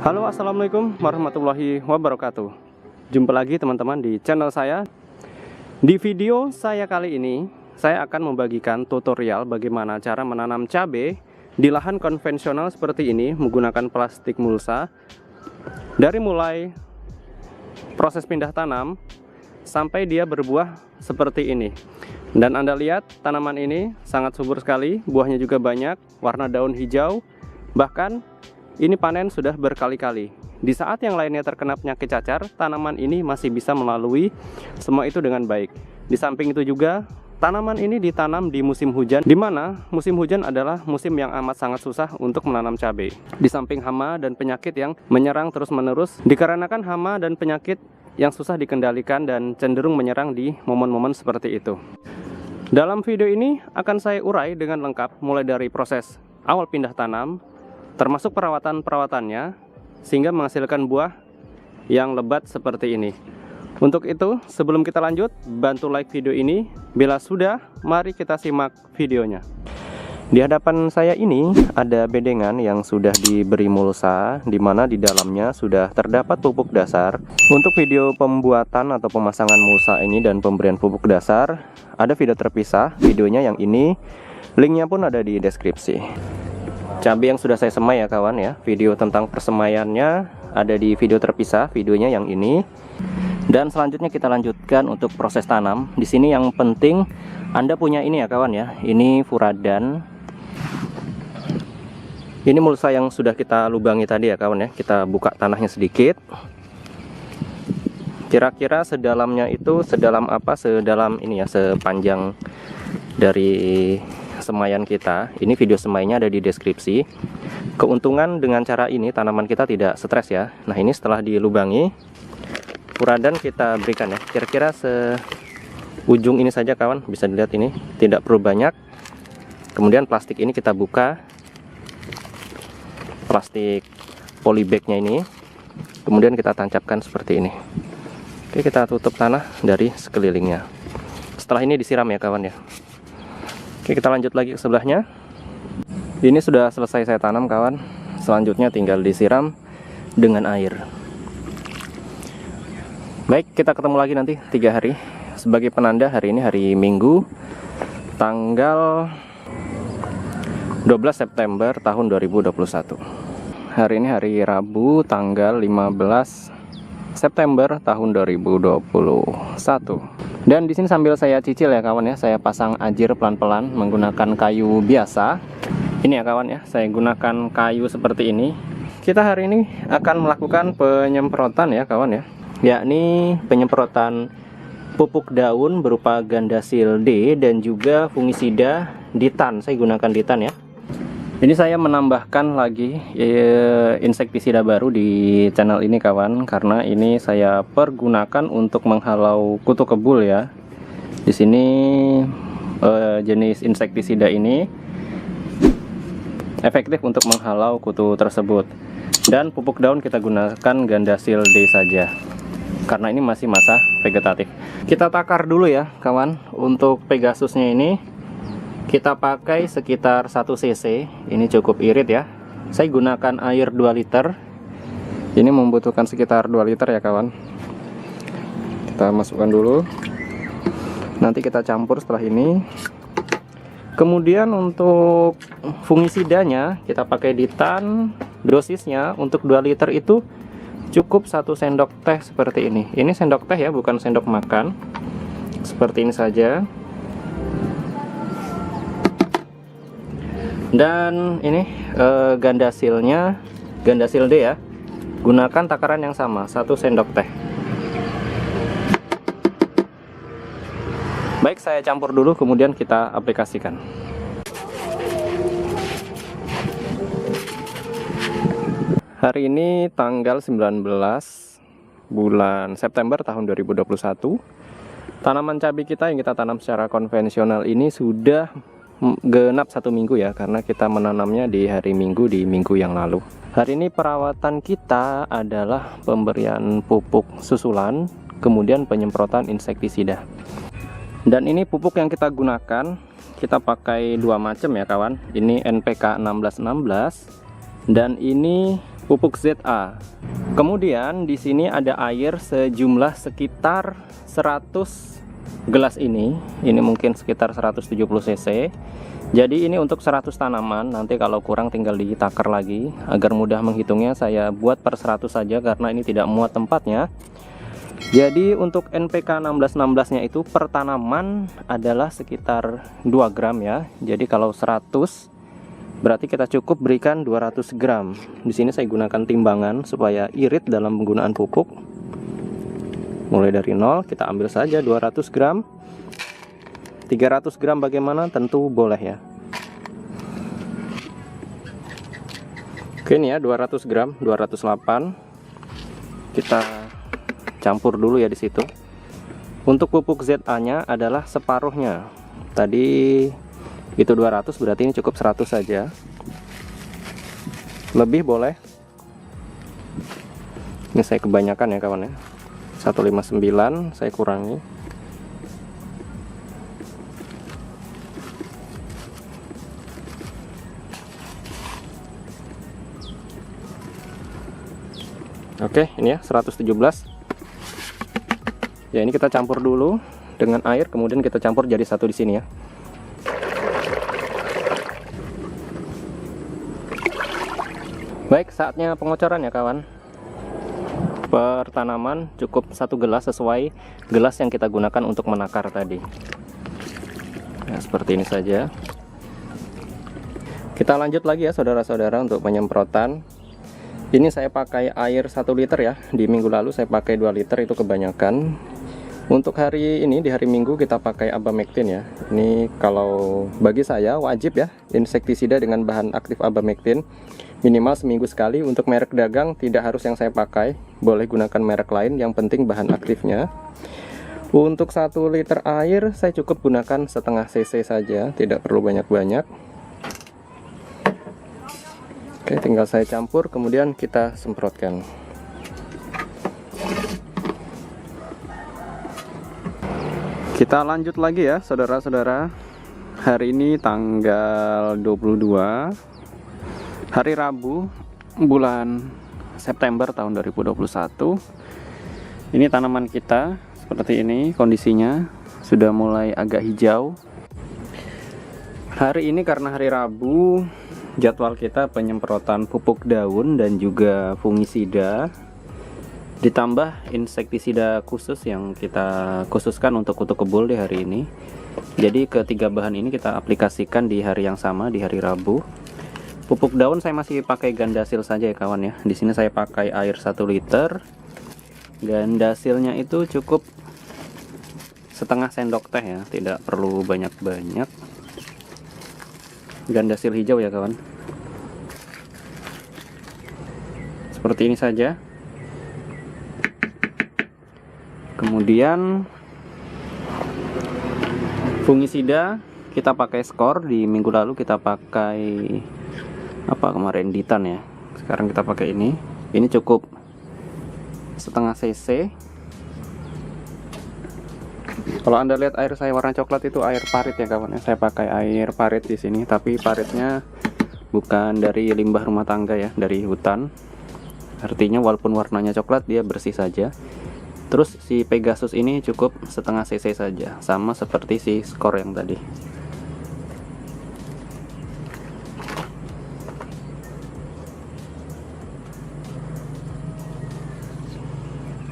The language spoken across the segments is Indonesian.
Halo, assalamualaikum warahmatullahi wabarakatuh. Jumpa lagi teman-teman di channel saya. Di video saya kali ini, saya akan membagikan tutorial bagaimana cara menanam cabai di lahan konvensional seperti ini menggunakan plastik mulsa. Dari mulai proses pindah tanam sampai dia berbuah seperti ini. Dan Anda lihat tanaman ini sangat subur sekali, buahnya juga banyak, warna daun hijau. Bahkan ini panen sudah berkali-kali. Di saat yang lainnya terkena penyakit cacar, tanaman ini masih bisa melalui semua itu dengan baik. Di samping itu juga, tanaman ini ditanam di musim hujan, di mana musim hujan adalah musim yang amat sangat susah untuk menanam cabai. Di samping hama dan penyakit yang menyerang terus-menerus, dikarenakan hama dan penyakit yang susah dikendalikan dan cenderung menyerang di momen-momen seperti itu. Dalam video ini akan saya urai dengan lengkap, mulai dari proses awal pindah tanam, termasuk perawatan-perawatannya, sehingga menghasilkan buah yang lebat seperti ini. Untuk itu, sebelum kita lanjut, bantu like video ini. Bila sudah, mari kita simak videonya. Di hadapan saya ini ada bedengan yang sudah diberi mulsa, di mana di dalamnya sudah terdapat pupuk dasar. Untuk video pembuatan atau pemasangan mulsa ini dan pemberian pupuk dasar, ada video terpisah. Videonya yang ini, linknya pun ada di deskripsi. Cabai yang sudah saya semai ya kawan ya. Video tentang persemaiannya ada di video terpisah, videonya yang ini. Dan selanjutnya kita lanjutkan untuk proses tanam. Di sini yang penting Anda punya ini ya kawan ya. Ini furadan. Ini mulsa yang sudah kita lubangi tadi ya kawan ya. Kita buka tanahnya sedikit. Kira-kira sedalamnya itu sedalam apa? Sedalam ini ya, sepanjang dari semaian kita. Ini video semainya ada di deskripsi. Keuntungan dengan cara ini tanaman kita tidak stres ya. Nah, ini setelah dilubangi, furadan kita berikan ya. Kira-kira seujung ini saja kawan, bisa dilihat ini, tidak perlu banyak. Kemudian plastik ini kita buka, plastik polybagnya ini, kemudian kita tancapkan seperti ini. Oke, kita tutup tanah dari sekelilingnya. Setelah ini disiram ya kawan ya. Oke, kita lanjut lagi ke sebelahnya. Ini sudah selesai saya tanam kawan. Selanjutnya tinggal disiram dengan air. Baik, kita ketemu lagi nanti 3 hari. Sebagai penanda, hari ini hari Minggu, tanggal 12 September tahun 2021. Hari ini hari Rabu, tanggal 15 September tahun 2021. Dan di sini sambil saya cicil ya kawan ya, saya pasang ajir pelan-pelan menggunakan kayu biasa. Ini ya kawan ya, saya gunakan kayu seperti ini. Kita hari ini akan melakukan penyemprotan ya kawan ya, yakni penyemprotan pupuk daun berupa Gandasil D dan juga fungisida Ditan. Saya gunakan Ditan ya. Ini saya menambahkan lagi insektisida baru di channel ini kawan, karena ini saya pergunakan untuk menghalau kutu kebul ya. Di sini jenis insektisida ini efektif untuk menghalau kutu tersebut. Dan pupuk daun kita gunakan Gandasil D saja, karena ini masih masa vegetatif. Kita takar dulu ya kawan. Untuk Pegasusnya ini kita pakai sekitar 1 cc. Ini cukup irit ya. Saya gunakan air 2 liter. Ini membutuhkan sekitar 2 liter ya kawan. Kita masukkan dulu. Nanti kita campur setelah ini. Kemudian untuk fungisidanya kita pakai Ditan. Dosisnya untuk 2 liter itu cukup 1 sendok teh seperti ini. Ini sendok teh ya, bukan sendok makan. Seperti ini saja. Dan ini Gandasilnya, Gandasil D ya, gunakan takaran yang sama, 1 sendok teh. Baik, saya campur dulu kemudian kita aplikasikan. Hari ini tanggal 19 bulan September tahun 2021. Tanaman cabai kita yang kita tanam secara konvensional ini sudah genap 1 minggu ya, karena kita menanamnya di hari Minggu, di minggu yang lalu. Hari ini perawatan kita adalah pemberian pupuk susulan, kemudian penyemprotan insektisida. Dan ini pupuk yang kita gunakan, kita pakai 2 macam ya kawan. Ini NPK 1616 dan ini pupuk ZA. Kemudian di sini ada air sejumlah sekitar 100 gelas ini. Ini mungkin sekitar 170 cc. Jadi ini untuk 100 tanaman. Nanti kalau kurang tinggal ditakar lagi. Agar mudah menghitungnya saya buat per 100 saja karena ini tidak muat tempatnya. Jadi untuk NPK 1616 nya itu per tanaman adalah sekitar 2 gram ya. Jadi kalau 100 berarti kita cukup berikan 200 gram. Di sini saya gunakan timbangan supaya irit dalam penggunaan pupuk. Mulai dari 0 kita ambil saja 200 gram. 300 gram bagaimana? Tentu boleh ya. Oke, ini ya 200 gram, 208. Kita campur dulu ya di situ. Untuk pupuk ZA-nya adalah separuhnya. Tadi itu 200, berarti ini cukup 100 saja. Lebih boleh. Ini saya kebanyakan ya kawan ya. 159 saya kurangi. Oke, ini ya 117. Ya, ini kita campur dulu dengan air, kemudian kita campur jadi satu di sini ya. Baik, saatnya pengocoran ya kawan. Per tanaman cukup 1 gelas sesuai gelas yang kita gunakan untuk menakar tadi. Ya, seperti ini saja. Kita lanjut lagi ya saudara-saudara untuk penyemprotan. Ini saya pakai air 1 liter ya. Di minggu lalu saya pakai 2 liter, itu kebanyakan. Untuk hari ini, di hari Minggu kita pakai abamectin ya. Ini kalau bagi saya wajib ya, insektisida dengan bahan aktif abamectin. Minimal seminggu sekali. Untuk merek dagang tidak harus yang saya pakai, boleh gunakan merek lain, yang penting bahan aktifnya. Untuk 1 liter air saya cukup gunakan setengah cc saja, tidak perlu banyak-banyak. Oke, tinggal saya campur kemudian kita semprotkan. Kita lanjut lagi ya saudara-saudara. Hari ini tanggal 22, hari Rabu, bulan September tahun 2021. Ini tanaman kita seperti ini kondisinya, sudah mulai agak hijau. Hari ini karena hari Rabu, jadwal kita penyemprotan pupuk daun dan juga fungisida, ditambah insektisida khusus yang kita khususkan untuk kutu kebul di hari ini. Jadi ketiga bahan ini kita aplikasikan di hari yang sama, di hari Rabu. Pupuk daun saya masih pakai Gandasil saja ya kawan ya. Di sini saya pakai air 1 liter. Gandasilnya itu cukup setengah sendok teh ya, tidak perlu banyak-banyak. Gandasil hijau ya kawan. Seperti ini saja. Kemudian fungisida kita pakai skor. Di minggu lalu kita pakai apa kemarin, Ditan ya. Sekarang kita pakai ini. Ini cukup setengah cc. Kalau Anda lihat air saya warna coklat itu air parit ya kawan. Saya pakai air parit di sini, tapi paritnya bukan dari limbah rumah tangga ya, dari hutan. Artinya walaupun warnanya coklat dia bersih saja. Terus si Pegasus ini cukup setengah cc saja, sama seperti si skor yang tadi.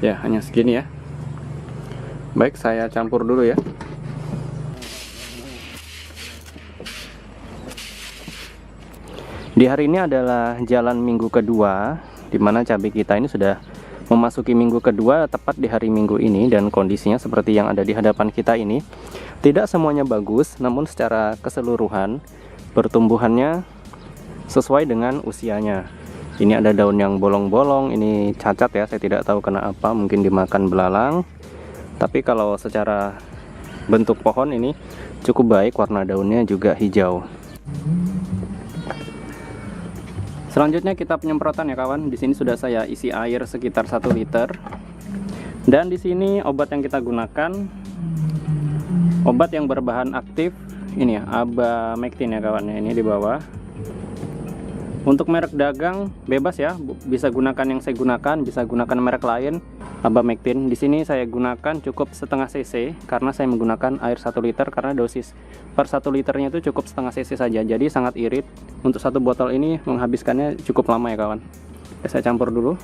Ya, hanya segini ya. Baik, saya campur dulu ya. Di hari ini adalah jalan minggu kedua, dimana cabai kita ini sudah memasuki minggu kedua tepat di hari Minggu ini, dan kondisinya seperti yang ada di hadapan kita ini. Tidak semuanya bagus, namun secara keseluruhan pertumbuhannya sesuai dengan usianya. Ini ada daun yang bolong-bolong, ini cacat ya, saya tidak tahu kenapa, mungkin dimakan belalang. Tapi kalau secara bentuk pohon ini cukup baik, warna daunnya juga hijau. Selanjutnya kita penyemprotan ya kawan. Di sini sudah saya isi air sekitar 1 liter. Dan di sini obat yang kita gunakan obat yang berbahan aktif ini ya, abamectin ya kawan ya. Ini di bawah. Untuk merek dagang bebas ya, bisa gunakan yang saya gunakan, bisa gunakan merek lain. Abamectin di sini saya gunakan cukup setengah cc karena saya menggunakan air 1 liter karena dosis per 1 liternya itu cukup setengah cc saja, jadi sangat irit. Untuk satu botol ini menghabiskannya cukup lama ya kawan. Oke, saya campur dulu.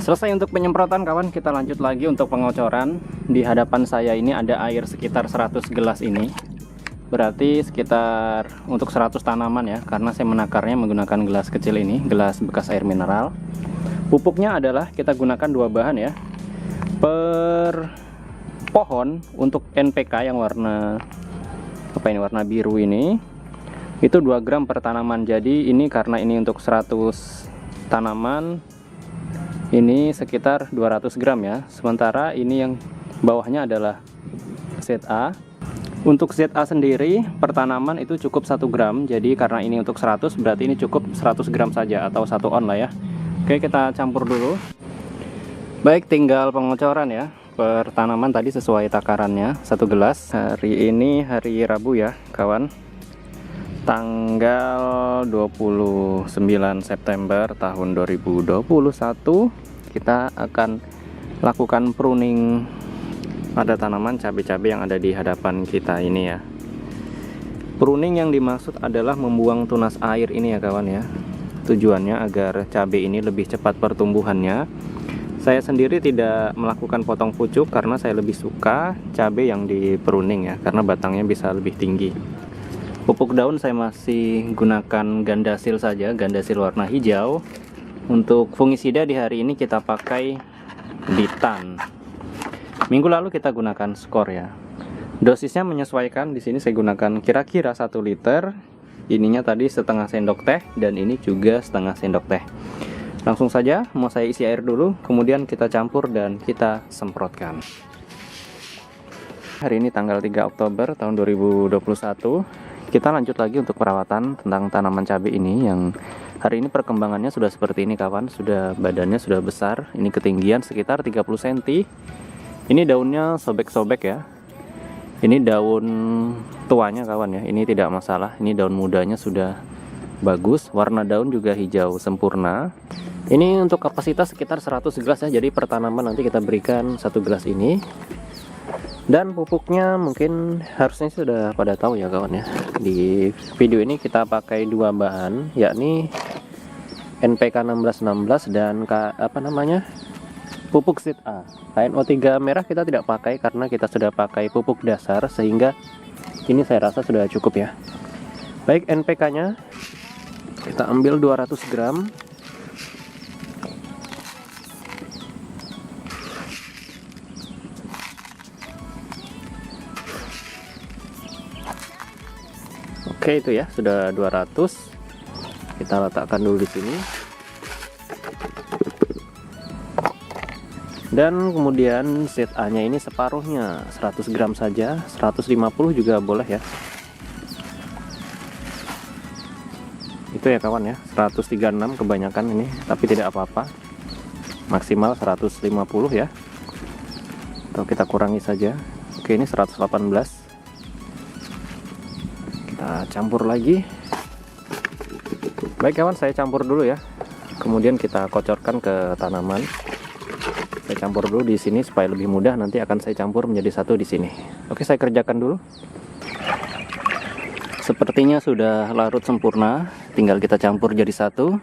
Selesai untuk penyemprotan kawan, kita lanjut lagi untuk pengocoran. Di hadapan saya ini ada air sekitar 100 gelas ini. Berarti sekitar untuk 100 tanaman ya, karena saya menakarnya menggunakan gelas kecil ini, gelas bekas air mineral. Pupuknya adalah kita gunakan 2 bahan ya. Per pohon untuk NPK yang warna warna biru ini itu 2 gram per tanaman. Jadi ini karena ini untuk 100 tanaman ini sekitar 200 gram ya. Sementara ini yang bawahnya adalah ZA. Untuk ZA sendiri per tanaman itu cukup 1 gram. Jadi karena ini untuk 100 berarti ini cukup 100 gram saja atau 1 on lah ya. Oke, kita campur dulu. Baik, tinggal pengocoran ya. Per tanaman tadi sesuai takarannya 1 gelas. Hari ini hari Rabu ya kawan, tanggal 29 September tahun 2021. Kita akan lakukan pruning pada tanaman cabai-cabai yang ada di hadapan kita ini ya. Pruning yang dimaksud adalah membuang tunas air ini ya kawan ya. Tujuannya agar cabai ini lebih cepat pertumbuhannya. Saya sendiri tidak melakukan potong pucuk karena saya lebih suka cabai yang di pruning ya, karena batangnya bisa lebih tinggi. Pupuk daun saya masih gunakan Gandasil saja, Gandasil warna hijau. Untuk fungisida di hari ini kita pakai Ditan. Minggu lalu kita gunakan Skor ya. Dosisnya menyesuaikan, di sini saya gunakan kira-kira 1 liter. Ininya tadi setengah sendok teh dan ini juga setengah sendok teh. Langsung saja mau saya isi air dulu, kemudian kita campur dan kita semprotkan. Hari ini tanggal 3 Oktober tahun 2021. Kita lanjut lagi untuk perawatan tentang tanaman cabai ini yang hari ini perkembangannya sudah seperti ini kawan. Sudah badannya sudah besar, ini ketinggian sekitar 30 cm. Ini daunnya sobek-sobek ya. Ini daun tuanya kawan ya, ini tidak masalah. Ini daun mudanya sudah bagus, warna daun juga hijau sempurna. Ini untuk kapasitas sekitar 100 gelas ya, jadi per tanaman nanti kita berikan 1 gelas ini. Dan pupuknya mungkin harusnya sudah pada tahu ya kawan ya. Di video ini kita pakai 2 bahan, yakni NPK 1616 dan pupuk ZA. KNO3 merah kita tidak pakai karena kita sudah pakai pupuk dasar, sehingga ini saya rasa sudah cukup ya. Baik, NPK-nya kita ambil 200 gram. Oke, itu ya sudah 200. Kita letakkan dulu di sini. Dan kemudian ZA-nya ini separuhnya, 100 gram saja, 150 juga boleh ya. Itu ya kawan ya, 136 kebanyakan ini, tapi tidak apa-apa. Maksimal 150 ya. Atau kita kurangi saja. Oke, ini 118. Kita campur lagi. Baik kawan, saya campur dulu ya. Kemudian kita kocorkan ke tanaman. Saya campur dulu di sini supaya lebih mudah, nanti akan saya campur menjadi satu di sini. Oke, saya kerjakan dulu. Sepertinya sudah larut sempurna, tinggal kita campur jadi satu.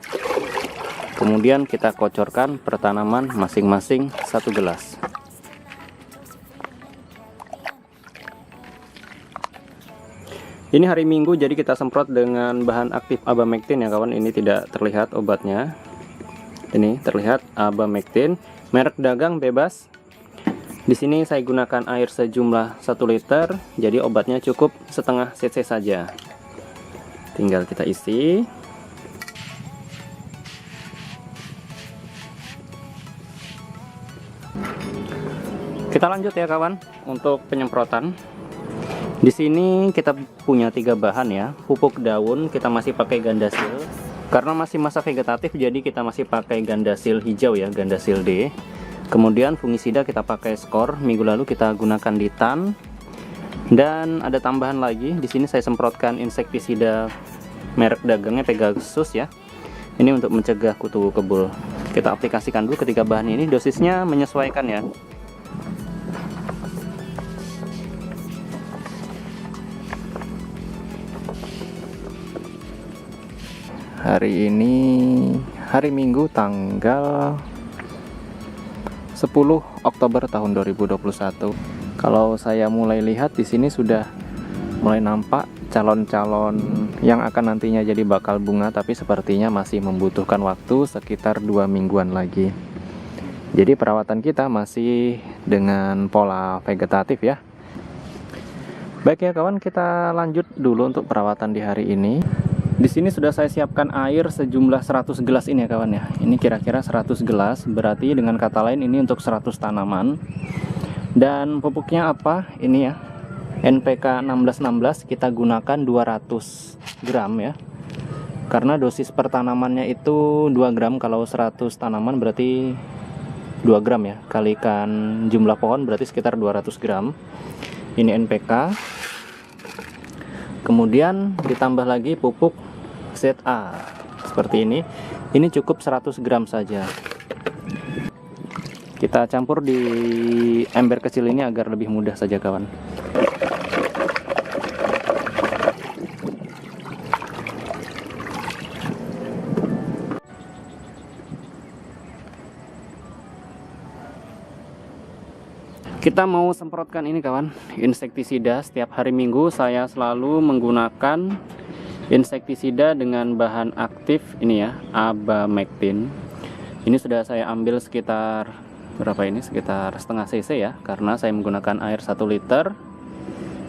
Kemudian kita kocorkan per tanaman masing-masing 1 gelas. Ini hari Minggu, jadi kita semprot dengan bahan aktif Abamectin ya kawan. Ini tidak terlihat obatnya. Ini terlihat Abamectin, merek dagang bebas. Di sini saya gunakan air sejumlah 1 liter, jadi obatnya cukup setengah cc saja. Tinggal kita isi. Kita lanjut ya kawan untuk penyemprotan. Di sini kita punya 3 bahan ya. Pupuk daun kita masih pakai Gandasil. Karena masih masa vegetatif jadi kita masih pakai Gandasil hijau ya, Gandasil D. Kemudian fungisida kita pakai skor, minggu lalu kita gunakan Ditan. Dan ada tambahan lagi, di sini saya semprotkan insektisida merek dagangnya Pegasus ya. Ini untuk mencegah kutu kebul. Kita aplikasikan dulu ketiga bahan ini, dosisnya menyesuaikan ya. Hari ini hari Minggu tanggal 10 Oktober tahun 2021. Kalau saya mulai lihat di sini sudah mulai nampak calon-calon yang akan nantinya jadi bakal bunga, tapi sepertinya masih membutuhkan waktu sekitar 2 mingguan lagi. Jadi perawatan kita masih dengan pola vegetatif ya. Baik ya kawan, kita lanjut dulu untuk perawatan di hari ini. Di sini sudah saya siapkan air sejumlah 100 gelas ini ya kawan ya. Ini kira-kira 100 gelas, berarti dengan kata lain ini untuk 100 tanaman. Dan pupuknya apa? Ini ya, NPK 1616 kita gunakan 200 gram ya. Karena dosis per tanamannya itu 2 gram, kalau 100 tanaman berarti 2 gram ya. Kalikan jumlah pohon berarti sekitar 200 gram. Ini NPK. Kemudian ditambah lagi pupuk ZA seperti ini. Ini cukup 100 gram saja. Kita campur di ember kecil ini agar lebih mudah saja kawan. Kita mau semprotkan ini kawan, insektisida. Setiap hari Minggu saya selalu menggunakan insektisida dengan bahan aktif ini ya, Abamectin. Ini sudah saya ambil sekitar berapa ini? Sekitar setengah cc ya, karena saya menggunakan air 1 liter.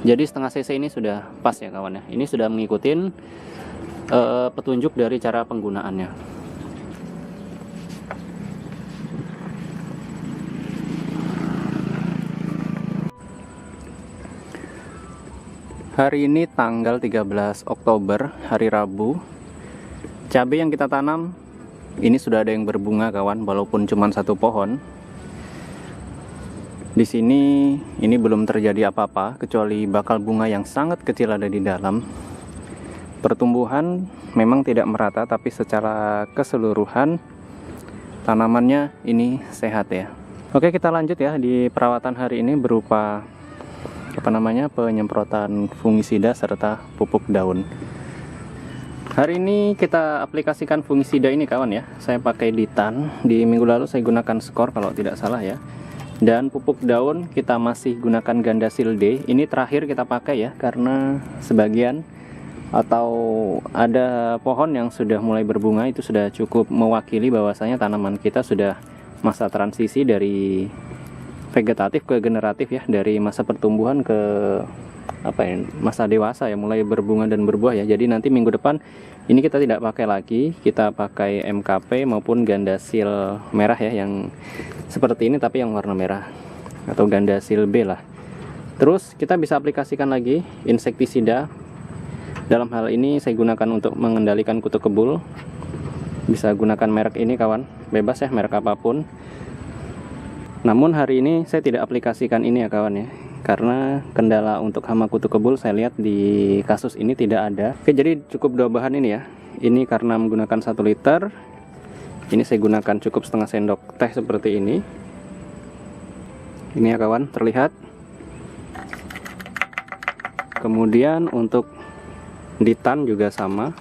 Jadi setengah cc ini sudah pas ya kawan ya. Ini sudah mengikuti petunjuk dari cara penggunaannya. Hari ini tanggal 13 Oktober, hari Rabu. Cabai yang kita tanam ini sudah ada yang berbunga kawan, walaupun cuma 1 pohon. Di sini ini belum terjadi apa-apa kecuali bakal bunga yang sangat kecil ada di dalam. Pertumbuhan memang tidak merata, tapi secara keseluruhan tanamannya ini sehat ya. Oke, kita lanjut ya di perawatan hari ini berupa penyemprotan fungisida serta pupuk daun. Hari ini kita aplikasikan fungisida ini kawan ya. Saya pakai Ditan. Di minggu lalu saya gunakan skor kalau tidak salah ya. Dan pupuk daun kita masih gunakan Gandasil D. Ini terakhir kita pakai ya, karena sebagian atau ada pohon yang sudah mulai berbunga, itu sudah cukup mewakili bahwasanya tanaman kita sudah masa transisi dari vegetatif ke generatif ya, dari masa pertumbuhan ke masa dewasa ya, mulai berbunga dan berbuah ya. Jadi nanti minggu depan ini kita tidak pakai lagi, kita pakai MKP maupun Gandasil merah ya, yang seperti ini tapi yang warna merah, atau Gandasil B lah. Terus kita bisa aplikasikan lagi insektisida. Dalam hal ini saya gunakan untuk mengendalikan kutu kebul. Bisa gunakan merek ini kawan, bebas ya merek apapun. Namun hari ini saya tidak aplikasikan ini ya kawan ya, karena kendala untuk hama kutu kebul saya lihat di kasus ini tidak ada. Oke, jadi cukup 2 bahan ini ya. Ini karena menggunakan 1 liter. Ini saya gunakan cukup setengah sendok teh seperti ini. Ini ya kawan, terlihat. Kemudian untuk Ditan juga sama,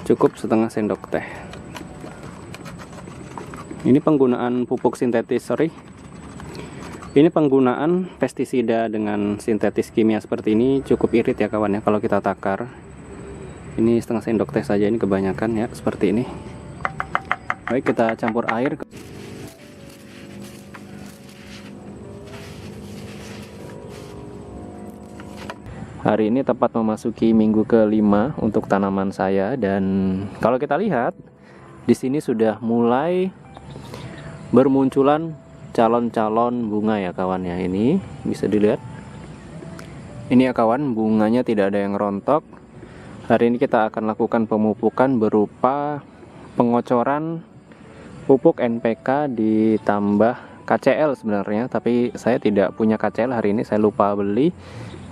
cukup setengah sendok teh. Ini penggunaan pupuk sintetis, Ini penggunaan pestisida dengan sintetis kimia seperti ini cukup irit ya kawan ya kalau kita takar. Ini setengah sendok teh saja, ini kebanyakan ya seperti ini. Baik, kita campur air. Hari ini tepat memasuki minggu ke-5 untuk tanaman saya, dan kalau kita lihat di sini sudah mulai bermunculan calon-calon bunga ya kawan ya. Ini bisa dilihat, ini ya kawan, bunganya tidak ada yang rontok. Hari ini kita akan lakukan pemupukan berupa pengocoran pupuk NPK ditambah KCL sebenarnya, tapi saya tidak punya KCL hari ini, saya lupa beli.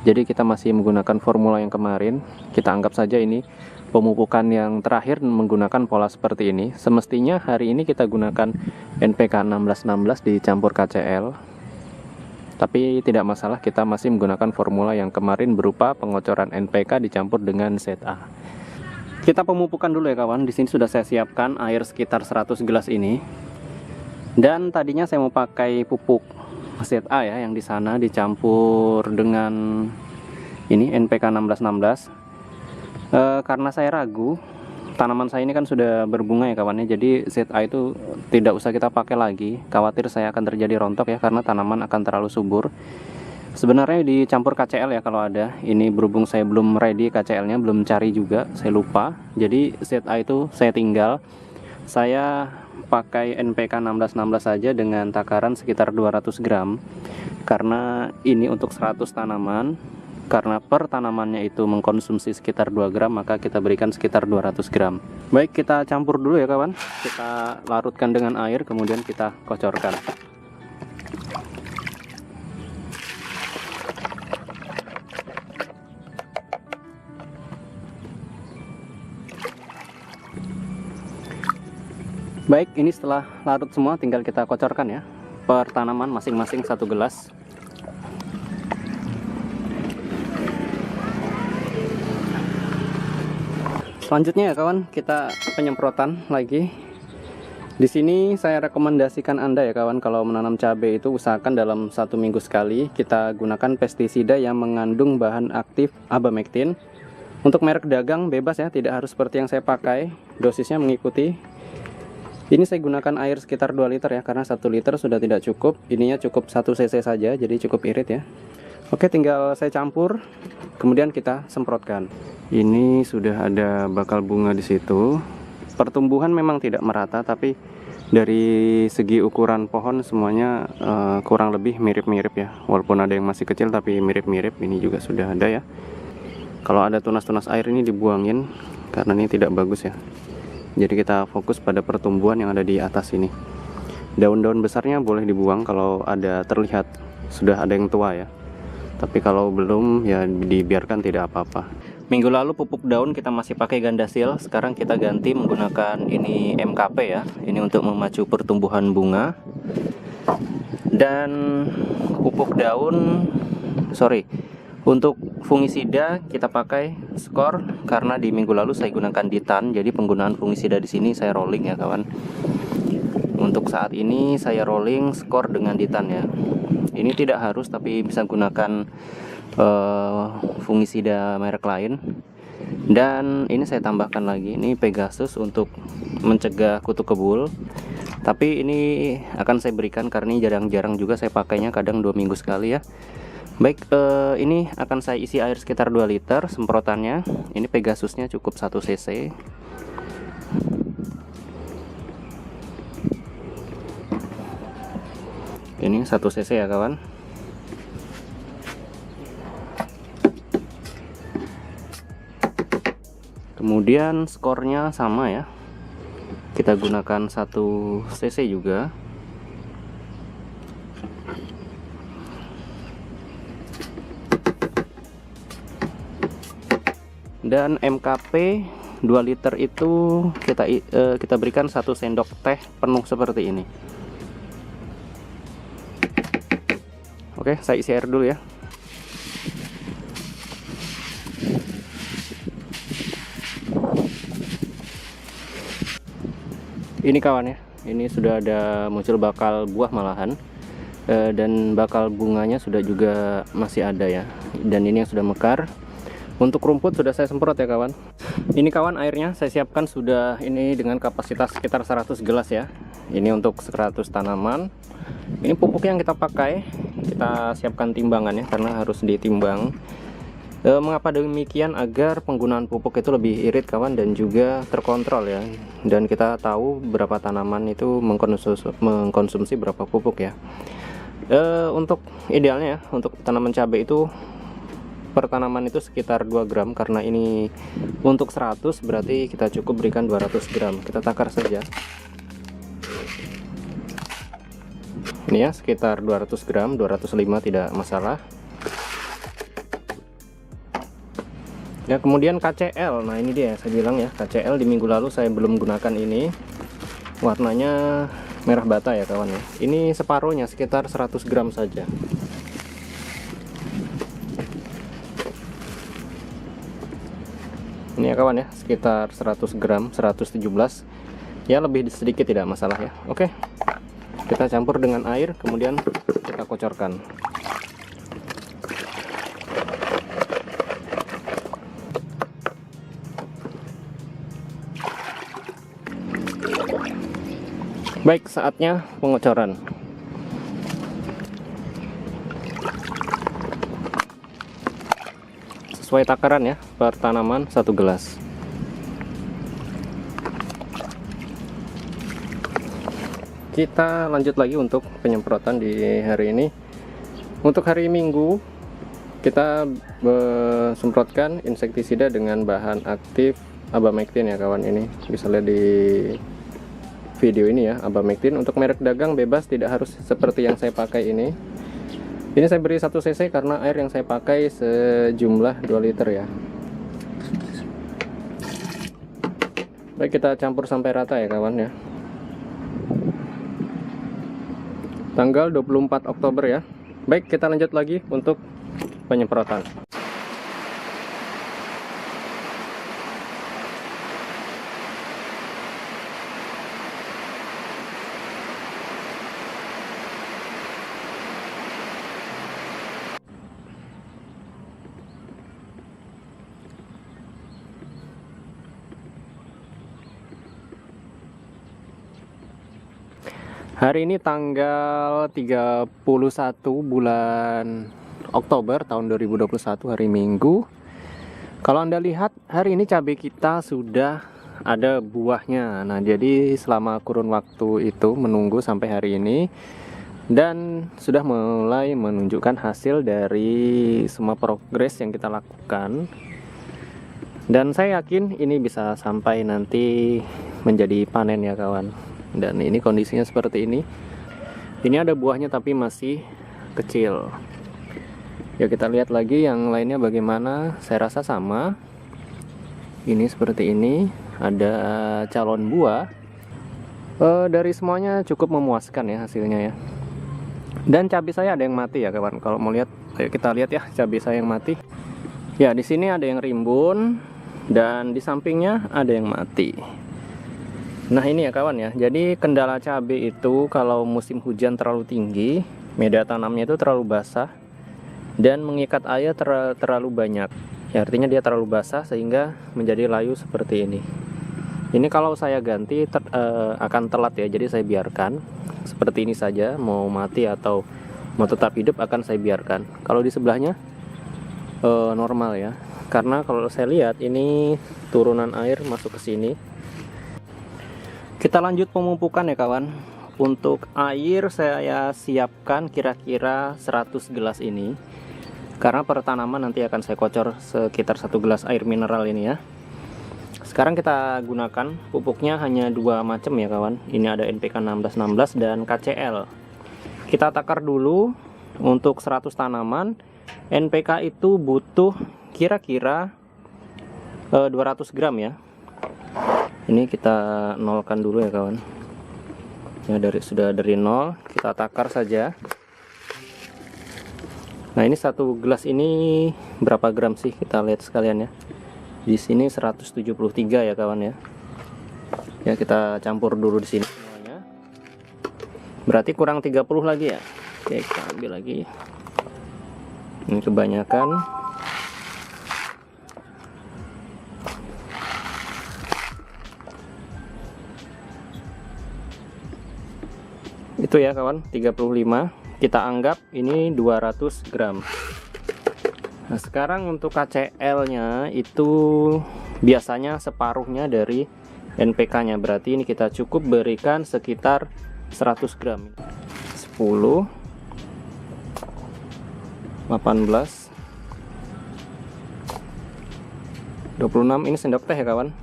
Jadi kita masih menggunakan formula yang kemarin. Kita anggap saja ini pemupukan yang terakhir menggunakan pola seperti ini. Semestinya hari ini kita gunakan NPK 1616 dicampur KCL. Tapi tidak masalah, kita masih menggunakan formula yang kemarin berupa pengocoran NPK dicampur dengan ZA. Kita pemupukan dulu ya kawan. Di sini sudah saya siapkan air sekitar 100 gelas ini. Dan tadinya saya mau pakai pupuk ZA ya, yang di sana dicampur dengan ini NPK 1616. Karena saya ragu, tanaman saya ini kan sudah berbunga ya kawannya, jadi ZA itu tidak usah kita pakai lagi. Khawatir saya akan terjadi rontok ya, karena tanaman akan terlalu subur. Sebenarnya dicampur KCL ya kalau ada. Ini berhubung saya belum ready KCL-nya, belum cari juga, saya lupa. Jadi ZA itu saya tinggal. Saya pakai NPK 1616 saja dengan takaran sekitar 200 gram. Karena ini untuk 100 tanaman. Karena per tanamannya itu mengkonsumsi sekitar 2 gram, maka kita berikan sekitar 200 gram. Baik, kita campur dulu ya kawan. Kita larutkan dengan air, kemudian kita kocorkan. Baik, ini setelah larut semua tinggal kita kocorkan ya. Per tanaman masing-masing 1 gelas. Selanjutnya ya kawan, kita penyemprotan lagi. Di sini saya rekomendasikan Anda ya kawan, kalau menanam cabai itu usahakan dalam 1 minggu sekali kita gunakan pestisida yang mengandung bahan aktif abamectin. Untuk merek dagang bebas ya, tidak harus seperti yang saya pakai. Dosisnya mengikuti. Ini saya gunakan air sekitar 2 liter ya, karena 1 liter sudah tidak cukup. Ininya cukup 1 cc saja, jadi cukup irit ya. Oke, tinggal saya campur, kemudian kita semprotkan. Ini sudah ada bakal bunga di situ. Pertumbuhan memang tidak merata, tapi dari segi ukuran pohon semuanya kurang lebih mirip-mirip ya. Walaupun ada yang masih kecil, tapi mirip-mirip. Ini juga sudah ada ya. Kalau ada tunas-tunas air ini dibuangin, karena ini tidak bagus ya. Jadi kita fokus pada pertumbuhan yang ada di atas ini. Daun-daun besarnya boleh dibuang kalau ada terlihat sudah ada yang tua ya. Tapi kalau belum ya dibiarkan, tidak apa-apa. Minggu lalu pupuk daun kita masih pakai Gandasil. Sekarang kita ganti menggunakan ini MKP ya. Ini untuk memacu pertumbuhan bunga. Dan pupuk daun, untuk fungisida kita pakai Skor, karena di minggu lalu saya gunakan Ditan. Jadi penggunaan fungisida di sini saya rolling ya kawan. Untuk saat ini saya rolling Skor dengan Ditan ya. Ini tidak harus, tapi bisa gunakan fungisida merek lain. Dan ini saya tambahkan lagi, ini Pegasus untuk mencegah kutu kebul. Tapi ini akan saya berikan karena ini jarang-jarang juga saya pakainya, kadang 2 minggu sekali ya. Baik, ini akan saya isi air sekitar 2 liter semprotannya. Ini Pegasusnya cukup 1 cc. Ini 1 cc ya kawan. Kemudian skornya sama ya. Kita gunakan 1 cc juga. Dan MKP 2 liter itu kita berikan 1 sendok teh penuh seperti ini. Oke, saya isi air dulu ya. Ini kawan ya, ini sudah ada muncul bakal buah malahan. Dan bakal bunganya sudah juga masih ada ya. Dan ini yang sudah mekar. Untuk rumput sudah saya semprot ya kawan. Ini kawan airnya saya siapkan sudah ini dengan kapasitas sekitar 100 gelas ya. Ini untuk 100 tanaman. Ini pupuk yang kita pakai, kita siapkan timbangannya karena harus ditimbang. Mengapa demikian? Agar penggunaan pupuk itu lebih irit kawan, dan juga terkontrol ya. Dan kita tahu berapa tanaman itu mengkonsumsi berapa pupuk ya. Untuk idealnya ya, untuk tanaman cabai itu per tanaman itu sekitar 2 gram. Karena ini untuk 100 berarti kita cukup berikan 200 gram. Kita takar saja. Ini ya sekitar 200 gram, 205 tidak masalah. Ya, kemudian KCL. Nah, ini dia saya bilang ya, KCL di minggu lalu saya belum gunakan ini. Warnanya merah bata ya kawan ya. Ini separuhnya sekitar 100 gram saja. Ini ya kawan ya, sekitar 100 gram, 117. Ya, lebih sedikit tidak masalah ya. Oke. Kita campur dengan air, kemudian kita kocorkan. Baik, saatnya pengocoran. Sesuai takaran ya, per tanaman 1 gelas. Kita lanjut lagi untuk penyemprotan di hari ini. Untuk hari Minggu, kita semprotkan insektisida dengan bahan aktif abamectin ya kawan. Ini bisa lihat di video ini ya, abamectin. Untuk merek dagang bebas, tidak harus seperti yang saya pakai ini. Ini saya beri 1 cc karena air yang saya pakai sejumlah 2 liter ya. Baik, kita campur sampai rata ya kawan ya. Tanggal 24 Oktober ya. Baik, kita lanjut lagi untuk penyemprotan. Hari ini tanggal 31 bulan Oktober tahun 2021, hari Minggu. Kalau Anda lihat, hari ini cabai kita sudah ada buahnya. Nah, jadi selama kurun waktu itu menunggu sampai hari ini, dan sudah mulai menunjukkan hasil dari semua progres yang kita lakukan. Dan saya yakin ini bisa sampai nanti menjadi panen ya kawan. Dan ini kondisinya seperti ini. Ini ada buahnya tapi masih kecil. Ya, kita lihat lagi yang lainnya bagaimana. Saya rasa sama. Ini seperti ini. Ada calon buah. Dari semuanya cukup memuaskan ya hasilnya ya. Dan cabai saya ada yang mati ya kawan. Kalau mau lihat, ayo kita lihat ya cabai saya yang mati. Ya, di sini ada yang rimbun dan di sampingnya ada yang mati. Nah, ini ya kawan ya. Jadi kendala cabai itu kalau musim hujan terlalu tinggi, media tanamnya itu terlalu basah dan mengikat air terlalu banyak. Ya, artinya dia terlalu basah sehingga menjadi layu seperti ini. Ini kalau saya ganti akan telat ya. Jadi saya biarkan seperti ini saja. Mau mati atau mau tetap hidup akan saya biarkan. Kalau di sebelahnya normal ya. Karena kalau saya lihat ini turunan air masuk ke sini. Kita lanjut pemupukan ya kawan. Untuk air saya siapkan kira-kira 100 gelas ini. Karena per tanaman nanti akan saya kocor sekitar 1 gelas air mineral ini ya. Sekarang kita gunakan pupuknya hanya 2 macam ya kawan. Ini ada NPK 1616 dan KCL. Kita takar dulu. Untuk 100 tanaman, NPK itu butuh kira-kira 200 gram ya. Ini kita nolkan dulu ya kawan. Ya, sudah dari nol, kita takar saja. Nah, ini 1 gelas ini berapa gram sih? Kita lihat sekalian ya. Di sini 173 ya kawan ya. Ya, kita campur dulu di sini semuanya. Berarti kurang 30 lagi ya. Oke, kita ambil lagi. Ini kebanyakan. Itu ya kawan, 35. Kita anggap ini 200 gram. Nah, sekarang untuk KCL-nya itu biasanya separuhnya dari NPK-nya. Berarti ini kita cukup berikan sekitar 100 gram. 10, 18, 26. Ini sendok teh ya kawan.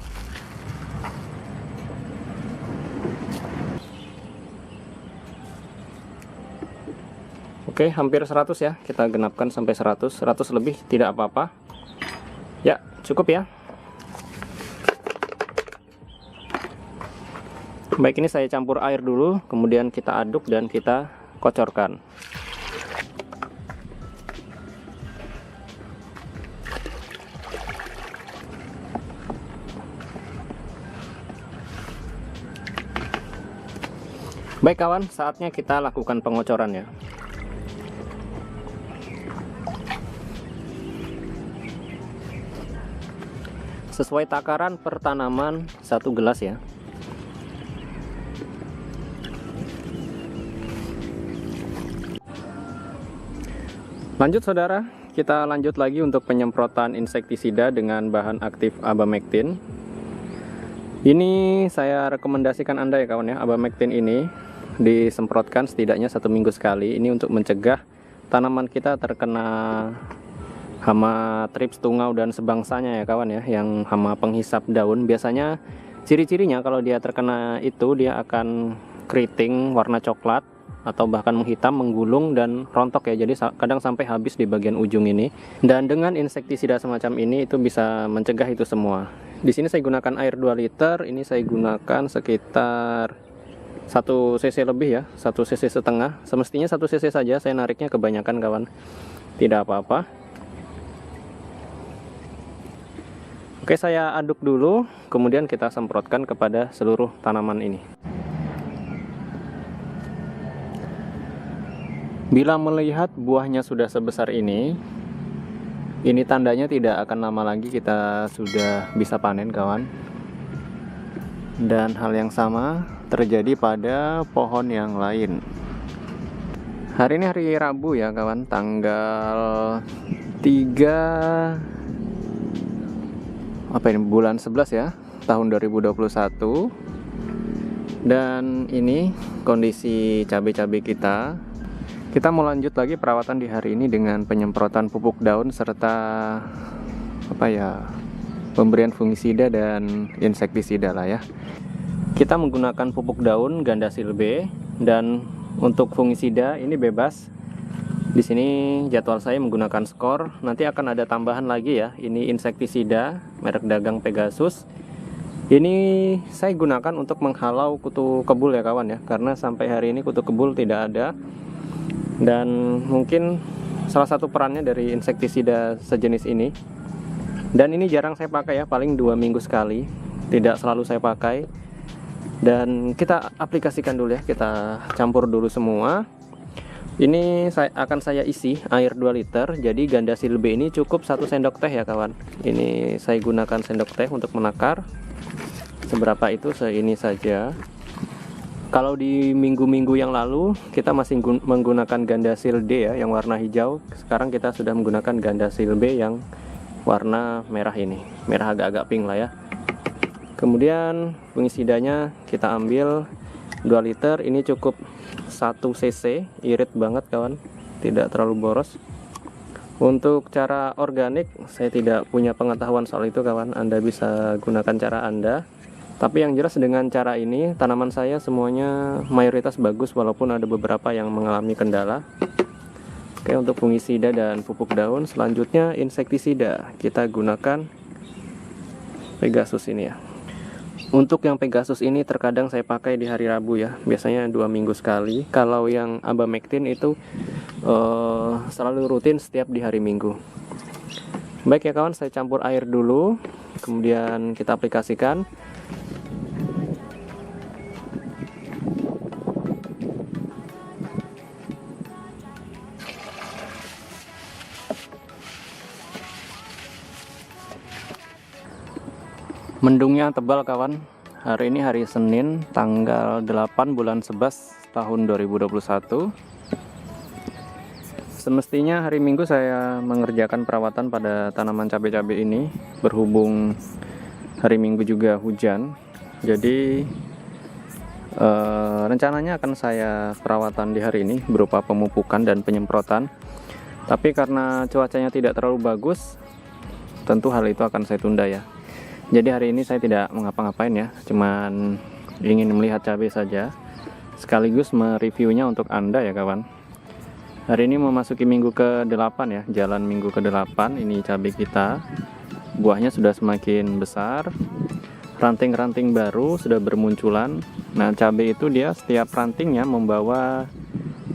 Oke, hampir 100 ya, kita genapkan sampai 100 lebih tidak apa-apa ya, cukup ya. Baik, ini saya campur air dulu, kemudian kita aduk dan kita kocorkan. Baik kawan, saatnya kita lakukan pengocoran ya. Sesuai takaran per tanaman 1 gelas ya. Lanjut saudara, kita lanjut lagi untuk penyemprotan insektisida dengan bahan aktif abamectin. Ini saya rekomendasikan Anda ya kawan ya, abamectin ini disemprotkan setidaknya 1 minggu sekali. Ini untuk mencegah tanaman kita terkena hama trips tungau dan sebangsanya ya kawan ya, yang hama penghisap daun. Biasanya ciri-cirinya kalau dia terkena itu, dia akan keriting warna coklat atau bahkan menghitam, menggulung dan rontok ya. Jadi kadang sampai habis di bagian ujung ini. Dan dengan insektisida semacam ini itu bisa mencegah itu semua. Di sini saya gunakan air 2 liter. Ini saya gunakan sekitar 1 cc lebih ya, 1 cc setengah. Semestinya 1 cc saja, saya nariknya kebanyakan kawan. Tidak apa-apa. Oke, saya aduk dulu, kemudian kita semprotkan kepada seluruh tanaman ini. Bila melihat buahnya sudah sebesar ini tandanya tidak akan lama lagi kita sudah bisa panen kawan. Dan hal yang sama terjadi pada pohon yang lain. Hari ini hari Rabu ya kawan, tanggal 3 bulan 11 ya, tahun 2021. Dan ini kondisi cabai-cabai kita. Kita mau lanjut lagi perawatan di hari ini dengan penyemprotan pupuk daun serta pemberian fungisida dan insektisida lah ya. Kita menggunakan pupuk daun Gandasil B, dan untuk fungisida ini bebas. Di sini jadwal saya menggunakan skor. Nanti akan ada tambahan lagi ya. Ini insektisida merek dagang Pegasus. Ini saya gunakan untuk menghalau kutu kebul ya kawan ya, karena sampai hari ini kutu kebul tidak ada. Dan mungkin salah satu perannya dari insektisida sejenis ini. Dan ini jarang saya pakai ya, paling 2 minggu sekali. Tidak selalu saya pakai. Dan kita aplikasikan dulu ya, kita campur dulu semua. Ini akan saya isi air 2 liter. Jadi Gandasil B ini cukup 1 sendok teh ya kawan. Ini saya gunakan sendok teh untuk menakar. Seberapa itu, ini saja. Kalau di minggu-minggu yang lalu kita masih menggunakan Gandasil D ya, yang warna hijau. Sekarang kita sudah menggunakan Gandasil B yang warna merah ini. Merah agak-agak pink lah ya. Kemudian fungisidanya kita ambil 2 liter. Ini cukup 1 cc, irit banget kawan, tidak terlalu boros. Untuk cara organik saya tidak punya pengetahuan soal itu kawan, Anda bisa gunakan cara Anda. Tapi yang jelas dengan cara ini tanaman saya semuanya mayoritas bagus, walaupun ada beberapa yang mengalami kendala. Oke, untuk fungisida dan pupuk daun, selanjutnya insektisida kita gunakan Pegasus ini ya. Untuk yang Pegasus ini terkadang saya pakai di hari Rabu ya, biasanya 2 minggu sekali. Kalau yang abamectin itu selalu rutin setiap di hari Minggu. Baik ya kawan, saya campur air dulu, kemudian kita aplikasikan. Mendungnya tebal kawan. Hari ini hari Senin tanggal 8 bulan 11 tahun 2021. Semestinya hari Minggu saya mengerjakan perawatan pada tanaman cabai-cabai ini. Berhubung hari Minggu juga hujan, jadi rencananya akan saya perawatan di hari ini berupa pemupukan dan penyemprotan. Tapi karena cuacanya tidak terlalu bagus, tentu hal itu akan saya tunda ya. Jadi hari ini saya tidak mengapa-ngapain ya, cuman ingin melihat cabai saja, sekaligus mereviewnya untuk Anda ya kawan. Hari ini memasuki minggu ke-8 ya, jalan minggu ke-8. Ini cabai kita, buahnya sudah semakin besar, ranting-ranting baru sudah bermunculan. Nah, cabai itu dia setiap rantingnya membawa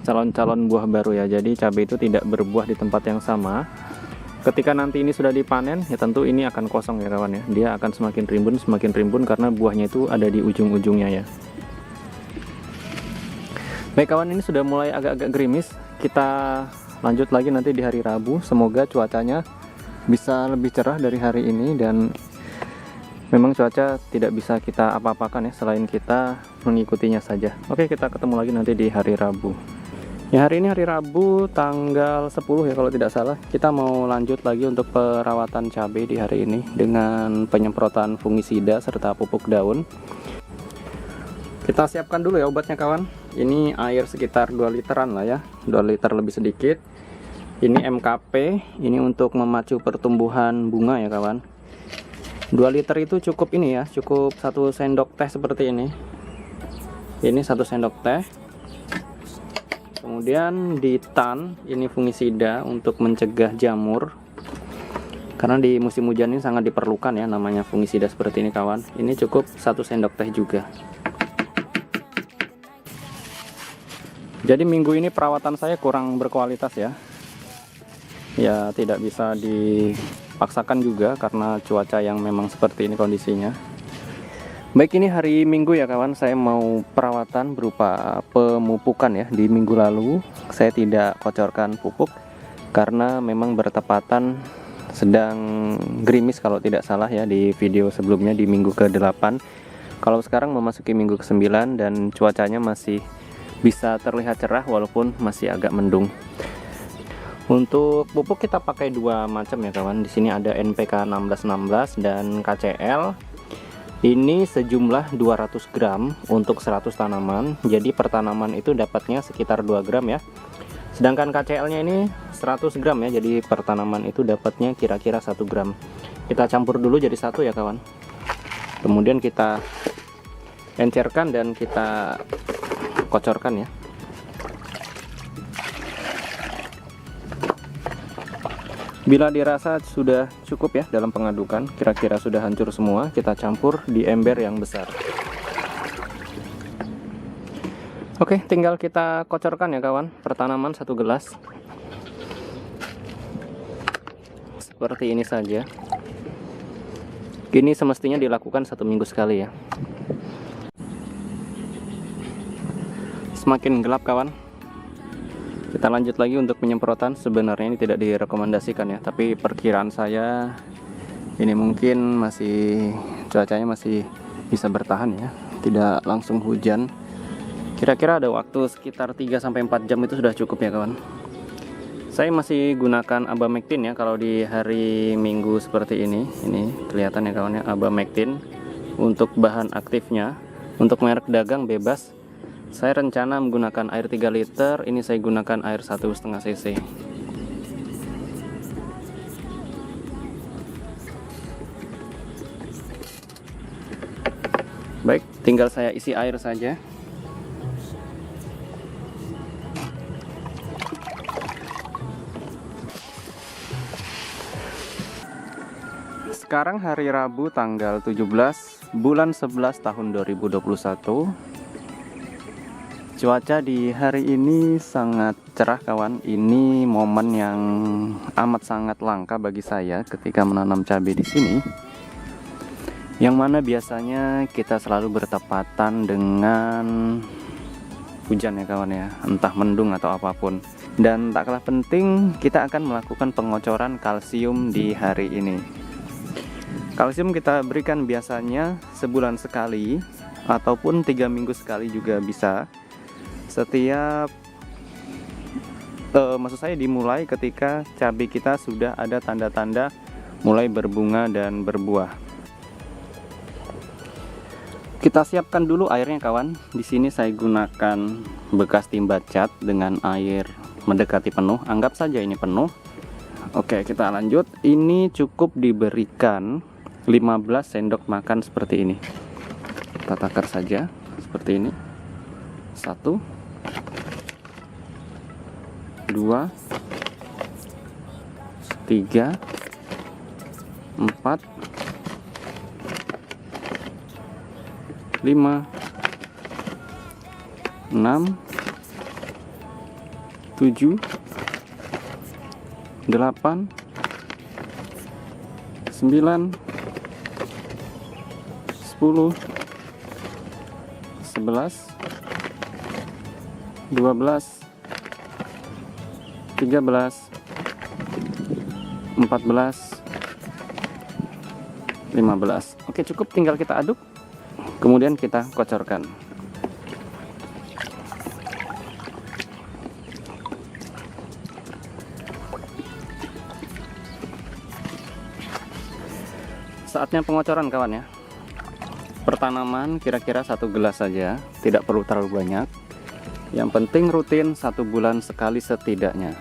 calon-calon buah baru ya, jadi cabai itu tidak berbuah di tempat yang sama. Ketika nanti ini sudah dipanen, ya tentu ini akan kosong ya kawan ya, dia akan semakin rimbun karena buahnya itu ada di ujung-ujungnya ya. Baik kawan, ini sudah mulai agak-agak gerimis. Kita lanjut lagi nanti di hari Rabu. Semoga cuacanya bisa lebih cerah dari hari ini, dan memang cuaca tidak bisa kita apa-apakan ya, selain kita mengikutinya saja. Oke, kita ketemu lagi nanti di hari Rabu. Ya, hari ini hari Rabu tanggal 10 ya kalau tidak salah. Kita mau lanjut lagi untuk perawatan cabai di hari ini dengan penyemprotan fungisida serta pupuk daun. Kita siapkan dulu ya obatnya kawan. Ini air sekitar 2 literan lah ya, 2 liter lebih sedikit. Ini MKP, ini untuk memacu pertumbuhan bunga ya kawan. 2 liter itu cukup ini ya, cukup 1 sendok teh seperti ini. Ini 1 sendok teh. Kemudian ditan, ini fungisida untuk mencegah jamur. Karena di musim hujan ini sangat diperlukan ya namanya fungisida seperti ini kawan. Ini cukup 1 sendok teh juga. Jadi minggu ini perawatan saya kurang berkualitas ya. Ya tidak bisa dipaksakan juga karena cuaca yang memang seperti ini kondisinya. Baik, ini hari Minggu ya kawan, saya mau perawatan berupa pemupukan ya. Di minggu lalu saya tidak kocorkan pupuk karena memang bertepatan sedang gerimis kalau tidak salah ya di video sebelumnya di minggu ke-8. Kalau sekarang memasuki minggu ke-9 dan cuacanya masih bisa terlihat cerah walaupun masih agak mendung. Untuk pupuk kita pakai 2 macam ya kawan. Di sini ada NPK 1616 dan KCL. Ini sejumlah 200 gram untuk 100 tanaman. Jadi per tanaman itu dapatnya sekitar 2 gram ya. Sedangkan KCL-nya ini 100 gram ya. Jadi per tanaman itu dapatnya kira-kira 1 gram. Kita campur dulu jadi 1 ya kawan. Kemudian kita encerkan dan kita kocorkan ya. Bila dirasa sudah cukup ya dalam pengadukan, kira-kira sudah hancur semua, kita campur di ember yang besar. Oke, tinggal kita kocorkan ya kawan, per tanaman 1 gelas. Seperti ini saja. Ini semestinya dilakukan 1 minggu sekali ya. Semakin gelap kawan, kita lanjut lagi untuk penyemprotan. Sebenarnya ini tidak direkomendasikan ya, tapi perkiraan saya ini mungkin masih cuacanya masih bisa bertahan ya, tidak langsung hujan. Kira-kira ada waktu sekitar 3-4 jam itu sudah cukup ya kawan. Saya masih gunakan Abamectin ya kalau di hari Minggu seperti ini. Ini kelihatan ya kawan ya, Abamectin untuk bahan aktifnya. Untuk merek dagang bebas. Saya rencana menggunakan air 3 liter, ini saya gunakan air 1,5 cc. Baik, tinggal saya isi air saja. Sekarang hari Rabu tanggal 17 bulan 11 tahun 2021. Cuaca di hari ini sangat cerah kawan. Ini momen yang amat sangat langka bagi saya ketika menanam cabai di sini. Yang mana biasanya kita selalu bertepatan dengan hujan ya kawan ya, entah mendung atau apapun. Dan tak kalah penting, kita akan melakukan pengocoran kalsium di hari ini. Kalsium kita berikan biasanya sebulan sekali ataupun 3 minggu sekali juga bisa. Setiap maksud saya dimulai ketika cabai kita sudah ada tanda-tanda mulai berbunga dan berbuah. Kita siapkan dulu airnya kawan. Di sini saya gunakan bekas timba cat dengan air mendekati penuh. Anggap saja ini penuh. Oke, kita lanjut. Ini cukup diberikan 15 sendok makan seperti ini. Kita takar saja seperti ini. 1 2, 3, 4, 5, 6, 7, 8, 9, 10, 11, 12, 13, 14, 15. Oke, cukup, tinggal kita aduk, kemudian kita kocorkan. Saatnya pengocoran kawan ya. Pertanaman kira-kira 1 gelas saja, tidak perlu terlalu banyak. Yang penting rutin 1 bulan sekali setidaknya.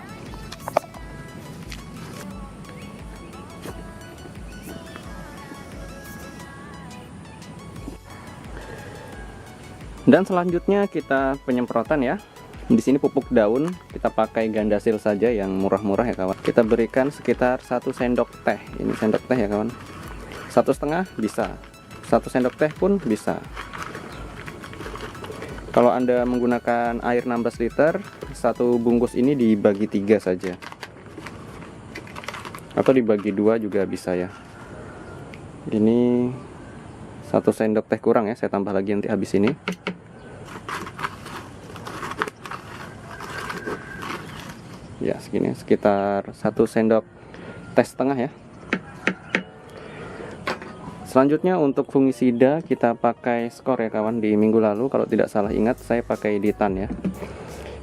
Dan selanjutnya kita penyemprotan ya. Di sini pupuk daun kita pakai Gandasil saja yang murah-murah ya kawan. Kita berikan sekitar 1 sendok teh. Ini sendok teh ya kawan. 1,5 bisa, 1 sendok teh pun bisa. Kalau Anda menggunakan air 16 liter, 1 bungkus ini dibagi 3 saja, atau dibagi 2 juga bisa ya. Ini 1 sendok teh kurang ya, saya tambah lagi nanti habis ini. Ya segini, sekitar 1 sendok teh setengah ya. Selanjutnya untuk fungisida kita pakai Skor ya kawan. Di minggu lalu kalau tidak salah ingat saya pakai Ditan ya.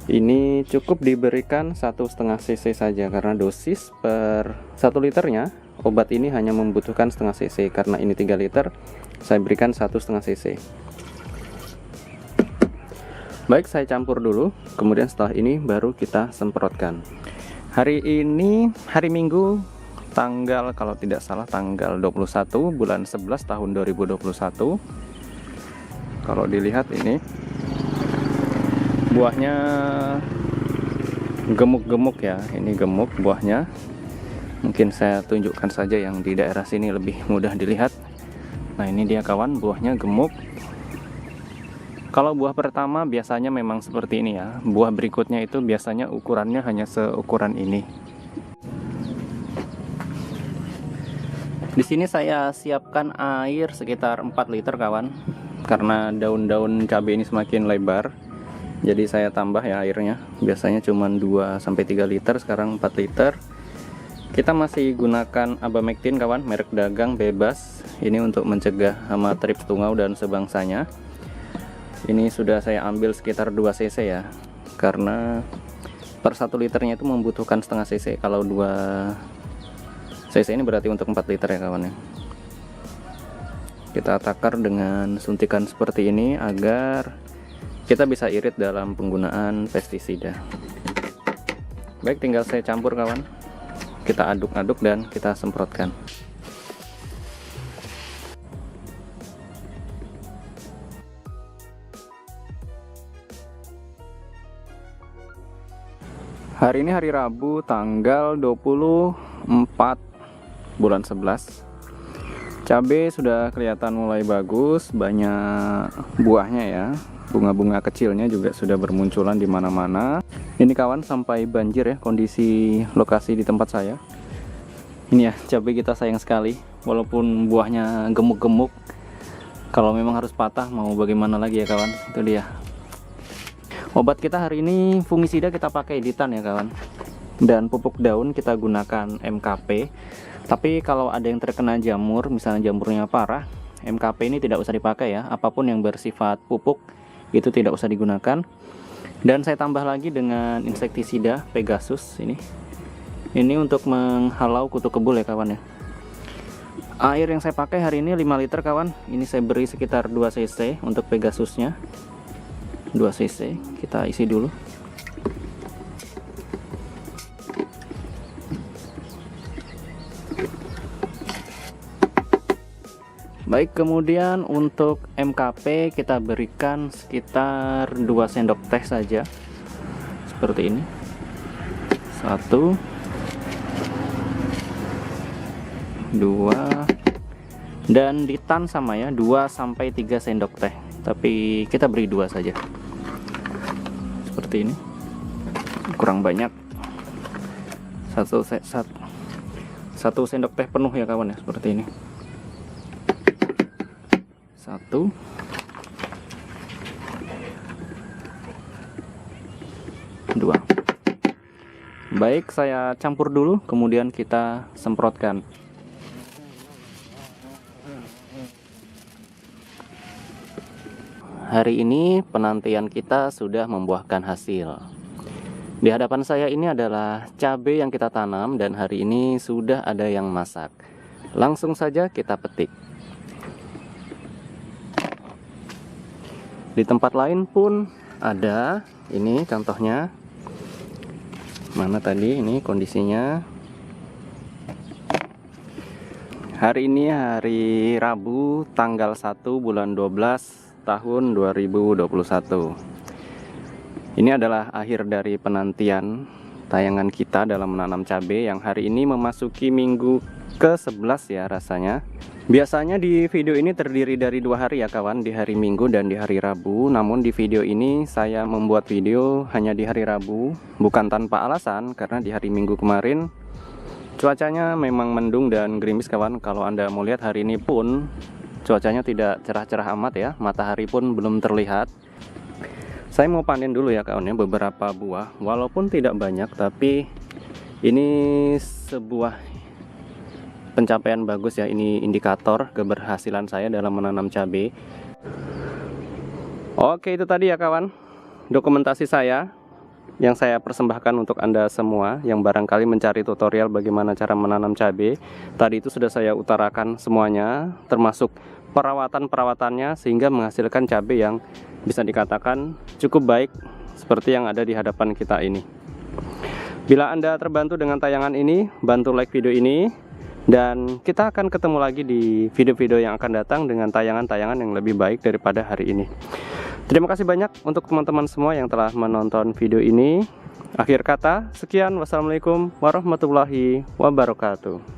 Ini cukup diberikan 1,5 cc saja karena dosis per 1 liternya obat ini hanya membutuhkan setengah cc. Karena ini 3 liter, saya berikan 1,5 cc. Baik, saya campur dulu, kemudian setelah ini baru kita semprotkan. Hari ini hari Minggu, tanggal kalau tidak salah tanggal 21 bulan 11 tahun 2021. Kalau dilihat ini buahnya gemuk-gemuk ya, ini gemuk buahnya. Mungkin saya tunjukkan saja yang di daerah sini lebih mudah dilihat. Nah ini dia kawan, buahnya gemuk. Kalau buah pertama biasanya memang seperti ini ya. Buah berikutnya itu biasanya ukurannya hanya seukuran ini. Di sini saya siapkan air sekitar 4 liter kawan. Karena daun-daun cabai ini semakin lebar, jadi saya tambah ya airnya. Biasanya cuma 2-3 liter, sekarang 4 liter. Kita masih gunakan Abamectin kawan, merek dagang bebas. Ini untuk mencegah hama trips tungau dan sebangsanya. Ini sudah saya ambil sekitar 2 cc ya. Karena per 1 liternya itu membutuhkan setengah cc. Kalau 2 cc ini berarti untuk 4 liter ya kawan ya. Kita takar dengan suntikan seperti ini agar kita bisa irit dalam penggunaan pestisida. Baik, tinggal saya campur kawan. Kita aduk-aduk dan kita semprotkan. Hari ini hari Rabu tanggal 24 bulan 11. Cabai sudah kelihatan mulai bagus, banyak buahnya ya. Bunga-bunga kecilnya juga sudah bermunculan di mana-mana. Ini kawan, sampai banjir ya kondisi lokasi di tempat saya. Ini ya, cabai kita sayang sekali. Walaupun buahnya gemuk-gemuk, kalau memang harus patah mau bagaimana lagi ya kawan. Itu dia. Obat kita hari ini fungisida kita pakai Ditan ya kawan. Dan pupuk daun kita gunakan MKP. Tapi kalau ada yang terkena jamur, misalnya jamurnya parah, MKP ini tidak usah dipakai ya. Apapun yang bersifat pupuk itu tidak usah digunakan. Dan saya tambah lagi dengan insektisida Pegasus ini. Ini untuk menghalau kutu kebul ya kawan ya. Air yang saya pakai hari ini 5 liter kawan. Ini saya beri sekitar 2 cc untuk Pegasusnya. 2 cc kita isi dulu. Baik, kemudian untuk MKP kita berikan sekitar 2 sendok teh saja. Seperti ini. 1, 2, dan ditan sama ya, 2-3 sendok teh, tapi kita beri 2 saja seperti ini, kurang banyak. 1 sendok teh penuh ya kawan ya, seperti ini. 1, 2. Baik, saya campur dulu, kemudian kita semprotkan. Hari ini penantian kita sudah membuahkan hasil. Di hadapan saya ini adalah cabai yang kita tanam dan hari ini sudah ada yang masak. Langsung saja kita petik. Di tempat lain pun ada, ini contohnya. Mana tadi ini kondisinya? Hari ini hari Rabu tanggal 1 bulan 12 tahun 2021. Ini adalah akhir dari penantian tayangan kita dalam menanam cabai yang hari ini memasuki minggu ke-11 ya rasanya. Biasanya di video ini terdiri dari 2 hari ya kawan, di hari Minggu dan di hari Rabu. Namun di video ini saya membuat video hanya di hari Rabu, bukan tanpa alasan, karena di hari Minggu kemarin cuacanya memang mendung dan gerimis kawan. Kalau Anda mau lihat hari ini pun cuacanya tidak cerah-cerah amat ya, matahari pun belum terlihat. Saya mau panen dulu ya kawan ya, beberapa buah, walaupun tidak banyak, tapi ini sebuah pencapaian bagus ya. Ini indikator keberhasilan saya dalam menanam cabai. Oke, itu tadi ya kawan, dokumentasi saya yang saya persembahkan untuk Anda semua yang barangkali mencari tutorial bagaimana cara menanam cabai. Tadi itu sudah saya utarakan semuanya, termasuk perawatan-perawatannya, sehingga menghasilkan cabai yang bisa dikatakan cukup baik seperti yang ada di hadapan kita ini. Bila Anda terbantu dengan tayangan ini, bantu like video ini, dan kita akan ketemu lagi di video-video yang akan datang dengan tayangan-tayangan yang lebih baik daripada hari ini. Terima kasih banyak untuk teman-teman semua yang telah menonton video ini. Akhir kata, sekian, wassalamualaikum warahmatullahi wabarakatuh.